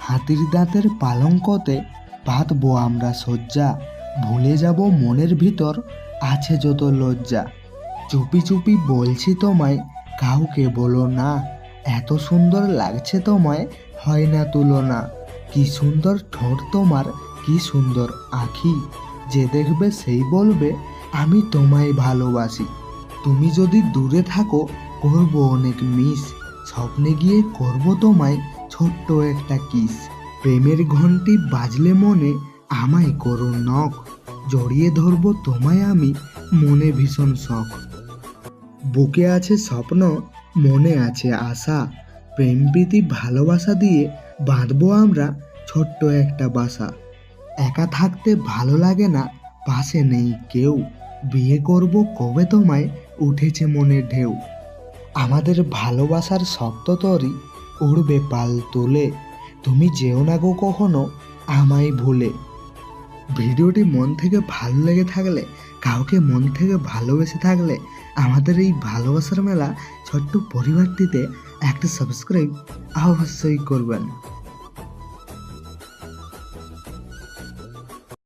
হাতির দাঁতের পালঙ্কতে পাতবো আমরা শয্যা, ভুলে যাব মনের ভিতর আছে যত লজ্জা। চুপি চুপি বলছি তোমায়, কাউকে বলো না, এত সুন্দর লাগছে তোমায়, হয় না তুলনা। কি সুন্দর ঠোঁট তোমার, কি সুন্দর আঁখি, যে দেখবে সেই বলবে আমি তোমায় ভালোবাসি। তুমি যদি দূরে থাকো করবো অনেক মিস, স্বপ্নে গিয়ে করব তোমায় ছোট্ট একটা কিস। প্রেমের ঘন্টি বাজলে মনে আমায় করো নখ, জড়িয়ে ধরবো তোমায় আমি, মনে ভীষণ শখ। বুকে আছে স্বপ্ন, মনে আছে আশা, প্রেম প্রীতি ভালোবাসা দিয়ে বাঁধবো আমরা ছোট্ট একটা বাসা। একা থাকতে ভালো লাগে না, পাশে নেই কেউ, বিয়ে করব কবে তোমায়, উঠেছে মনে ঢেউ। আমাদের ভালোবাসার শক্ত তরি উড়বে পাল তুলে, তুমি যেও না গো কখনো আমায় ভুলে। ভিডিওটি মন থেকে ভালো লেগে থাকলে, কাউকে মন থেকে ভালোবেসে থাকলে আমাদের এই ভালোবাসার মেলা ছোট্ট পরিবারটিতে একটা সাবস্ক্রাইব অবশ্যই করবেন।